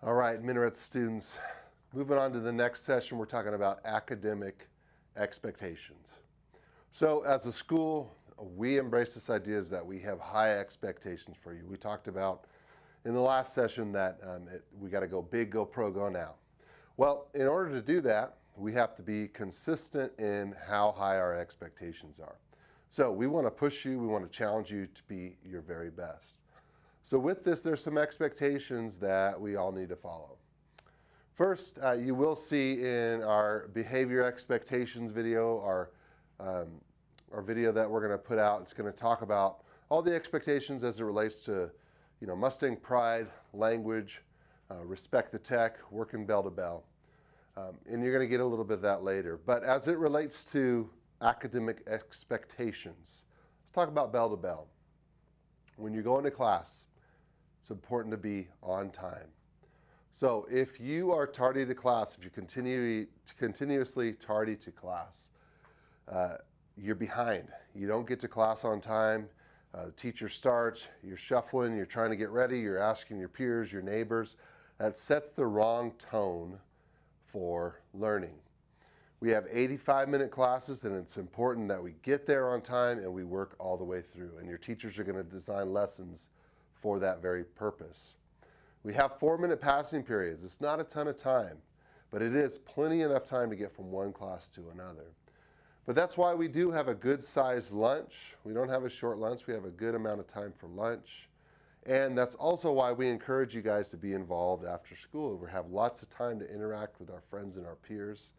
All right, Minarets students, moving on to the next session, we're talking about academic expectations. So as a school, we embrace this idea that we have high expectations for you. We talked about in the last session that we got to go big, go pro, go now. Well, in order to do that, we have to be consistent in how high our expectations are. So we want to push you, we want to challenge you to be your very best. So with this, there's some expectations that we all need to follow. First, you will see in our behavior expectations video, our video that we're going to put out, it's going to talk about all the expectations as it relates to, Mustang pride, language, respect the tech, working bell to bell. And you're going to get a little bit of that later. But as it relates to academic expectations, let's talk about bell to bell. When you're going to class, it's important to be on time. So if you are tardy to class, if you continuously tardy to class, you're behind. You don't get to class on time. The teacher starts, you're shuffling, you're trying to get ready, you're asking your peers, your neighbors. That sets the wrong tone for learning. We have 85-minute classes, and it's important that we get there on time and we work all the way through. And your teachers are going to design lessons for that very purpose. We have 4-minute passing periods. It's not a ton of time, but it is plenty enough time to get from one class to another. But that's why we do have a good-sized lunch. We don't have a short lunch. We have a good amount of time for lunch. And that's also why we encourage you guys to be involved after school. We have lots of time to interact with our friends and our peers.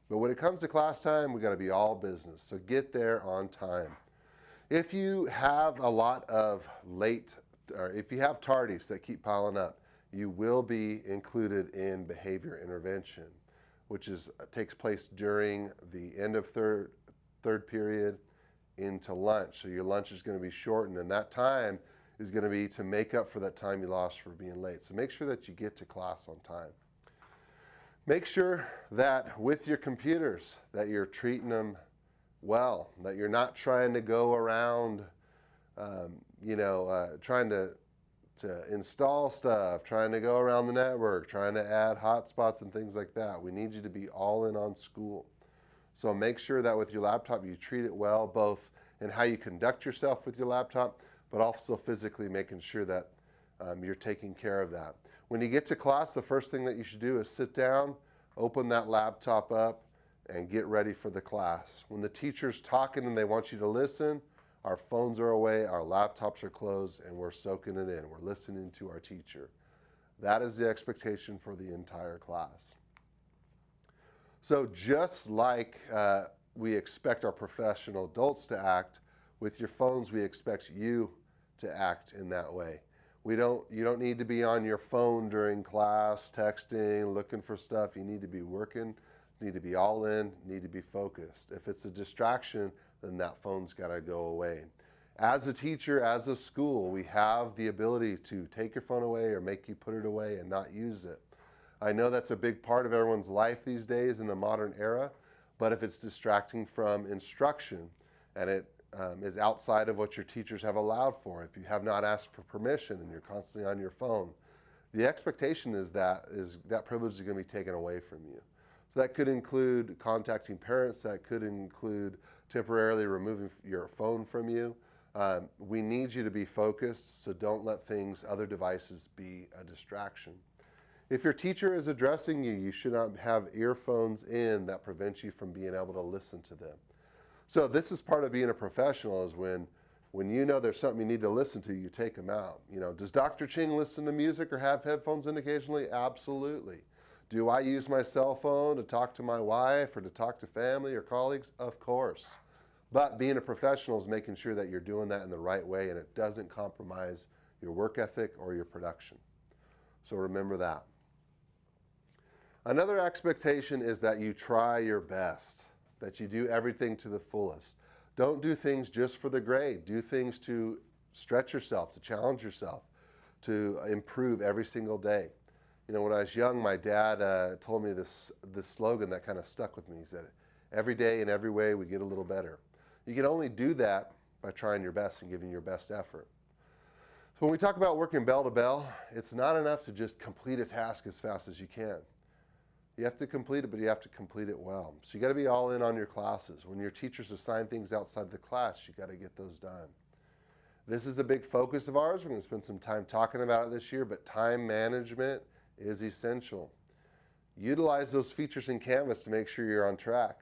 But when it comes to class time, we got to be all business. So get there on time. If you have a lot of or if you have tardies that keep piling up, you will be included in behavior intervention, which takes place during the end of third period into lunch. So your lunch is going to be shortened, and that time is going to be to make up for that time you lost for being late. So make sure that you get to class on time. Make sure that with your computers that you're treating them well, that you're not trying to go around trying to install stuff, trying to go around the network, trying to add hotspots and things like that. We need you to be all in on school. So make sure that with your laptop you treat it well, both in how you conduct yourself with your laptop, but also physically making sure that you're taking care of that. When you get to class, the first thing that you should do is sit down, open that laptop up, and get ready for the class. When the teacher's talking and they want you to listen, our phones are away, our laptops are closed, and we're soaking it in. We're listening to our teacher. That is the expectation for the entire class. So just like we expect our professional adults to act, with your phones we expect you to act in that way. You don't need to be on your phone during class, texting, looking for stuff. You need to be working, need to be all in, need to be focused. If it's a distraction, then that phone's got to go away. As a teacher, as a school, we have the ability to take your phone away or make you put it away and not use it. I know that's a big part of everyone's life these days in the modern era, but if it's distracting from instruction and it is outside of what your teachers have allowed for, if you have not asked for permission and you're constantly on your phone, the expectation is that privilege is going to be taken away from you. So that could include contacting parents, that could include temporarily removing your phone from you. We need you to be focused, so don't let other devices be a distraction. If your teacher is addressing you, you should not have earphones in that prevent you from being able to listen to them. So this is part of being a professional, is when you know there's something you need to listen to, you take them out. Does Dr. Ching listen to music or have headphones in occasionally? Absolutely. Do I use my cell phone to talk to my wife or to talk to family or colleagues? Of course. But being a professional is making sure that you're doing that in the right way and it doesn't compromise your work ethic or your production. So remember that. Another expectation is that you try your best, that you do everything to the fullest. Don't do things just for the grade. Do things to stretch yourself, to challenge yourself, to improve every single day. When I was young, my dad told me this slogan that kind of stuck with me. He said, every day in every way we get a little better. You can only do that by trying your best and giving your best effort. So when we talk about working bell to bell, it's not enough to just complete a task as fast as you can. You have to complete it, but you have to complete it well. So you got to be all in on your classes. When your teachers assign things outside the class, you got to get those done. This is a big focus of ours. We're going to spend some time talking about it this year, but time management is essential. Utilize those features in Canvas to make sure you're on track.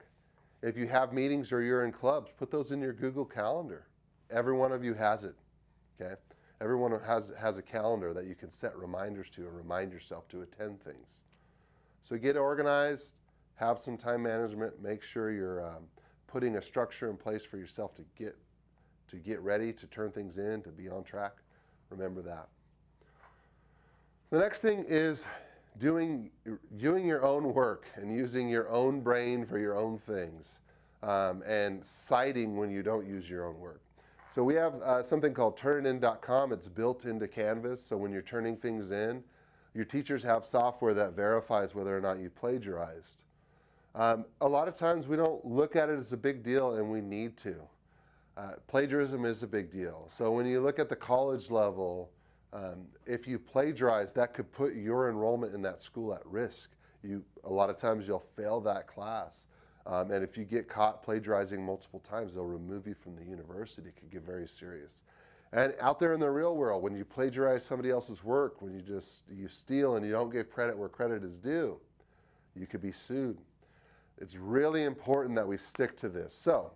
If you have meetings or you're in clubs, put those in your Google Calendar. Every one of you has it, okay? Everyone has a calendar that you can set reminders to and remind yourself to attend things. So get organized, have some time management, make sure you're putting a structure in place for yourself to get ready, to turn things in, to be on track. Remember that. The next thing is doing your own work and using your own brain for your own things, and citing when you don't use your own work. So we have something called turnitin.com. It's built into Canvas, so when you're turning things in, your teachers have software that verifies whether or not you plagiarized. A lot of times we don't look at it as a big deal, and we need to. Plagiarism is a big deal. So when you look at the college level, if you plagiarize, that could put your enrollment in that school at risk. A lot of times you'll fail that class. And if you get caught plagiarizing multiple times, they'll remove you from the university. It could get very serious. And out there in the real world, when you plagiarize somebody else's work, when you steal and you don't give credit where credit is due, you could be sued. It's really important that we stick to this. So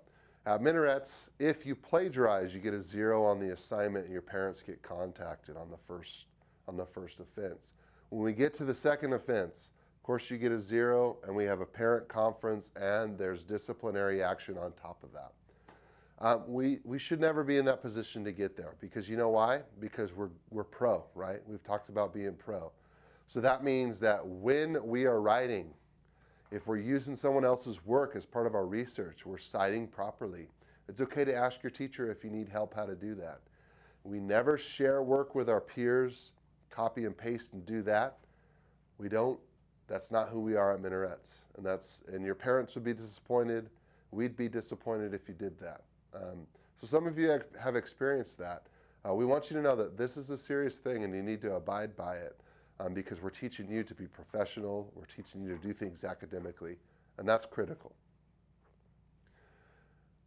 at Minarets, if you plagiarize, you get a 0 on the assignment and your parents get contacted on the first offense. When we get to the second offense, of course you get a 0, and we have a parent conference, and there's disciplinary action on top of that. We should never be in that position to get there, because you know why? Because we're pro, right? We've talked about being pro. So that means that when we are writing, if we're using someone else's work as part of our research, we're citing properly. It's okay to ask your teacher if you need help how to do that. We never share work with our peers, copy and paste and do that. We don't. That's not who we are at Minarets. And your parents would be disappointed. We'd be disappointed if you did that. So some of you have experienced that. We want you to know that this is a serious thing and you need to abide by it, because we're teaching you to be professional. We're teaching you to do things academically, and that's critical.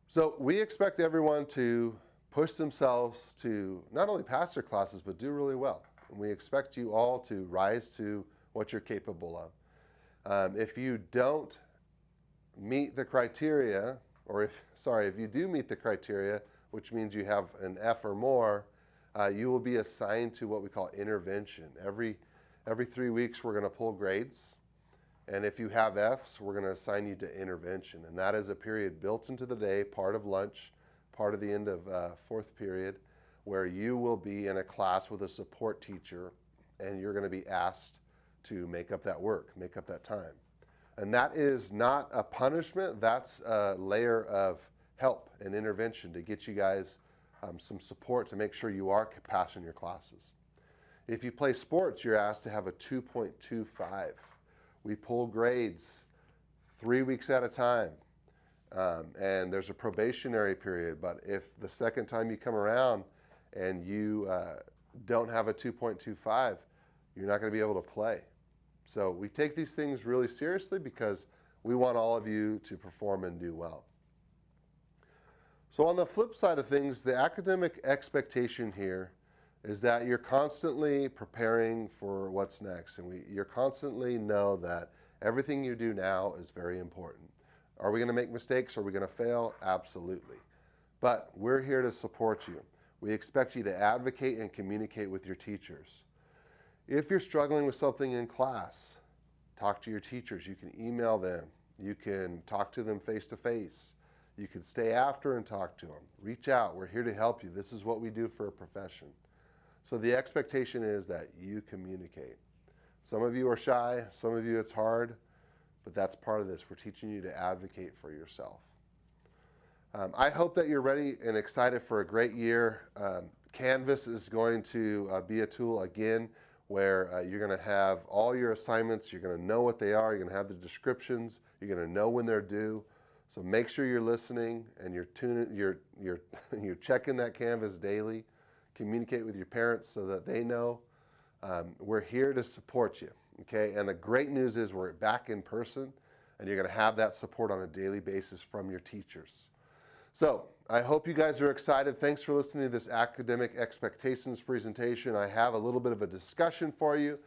So we expect everyone to push themselves to not only pass their classes, but do really well. And we expect you all to rise to what you're capable of. If you don't meet the criteria, or if you do meet the criteria, which means you have an F or more, you will be assigned to what we call intervention. Every 3 weeks we're going to pull grades, and if you have Fs, we're going to assign you to intervention, and that is a period built into the day, part of lunch, part of the end of fourth period, where you will be in a class with a support teacher, and you're going to be asked to make up that work, make up that time. And that is not a punishment, that's a layer of help and intervention to get you guys some support to make sure you are passing your classes. If you play sports, you're asked to have a 2.25. We pull grades 3 weeks at a time, and there's a probationary period, but if the second time you come around and you don't have a 2.25, you're not going to be able to play. So we take these things really seriously because we want all of you to perform and do well. So on the flip side of things, the academic expectation here is that you're constantly preparing for what's next, and you constantly know that everything you do now is very important. Are we going to make mistakes? Are we going to fail? Absolutely. But we're here to support you. We expect you to advocate and communicate with your teachers. If you're struggling with something in class, talk to your teachers. You can email them. You can talk to them face-to-face. You can stay after and talk to them. Reach out. We're here to help you. This is what we do for a profession. So the expectation is that you communicate. Some of you are shy. Some of you it's hard. But that's part of this. We're teaching you to advocate for yourself. I hope that you're ready and excited for a great year. Canvas is going to be a tool again where you're going to have all your assignments, you're going to know what they are, you're going to have the descriptions, you're going to know when they're due. So make sure you're listening and you're checking that Canvas daily. Communicate with your parents so that they know. We're here to support you, okay? And the great news is we're back in person, and you're going to have that support on a daily basis from your teachers. So I hope you guys are excited. Thanks for listening to this academic expectations presentation. I have a little bit of a discussion for you.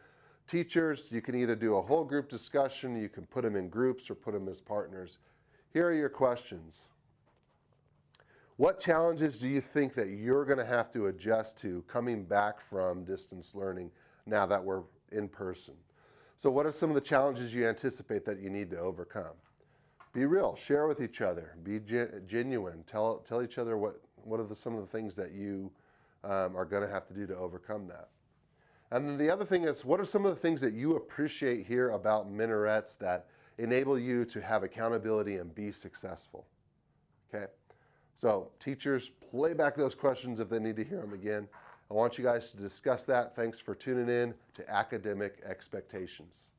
Teachers, you can either do a whole group discussion, you can put them in groups or put them as partners. Here are your questions. What challenges do you think that you're going to have to adjust to coming back from distance learning now that we're in person? So what are some of the challenges you anticipate that you need to overcome? Be real, share with each other, be genuine, tell each other what are some of the things that you are going to have to do to overcome that. And then the other thing is, what are some of the things that you appreciate here about Minarets that enable you to have accountability and be successful? Okay, so teachers, play back those questions if they need to hear them again. I want you guys to discuss that. Thanks for tuning in to Academic Expectations.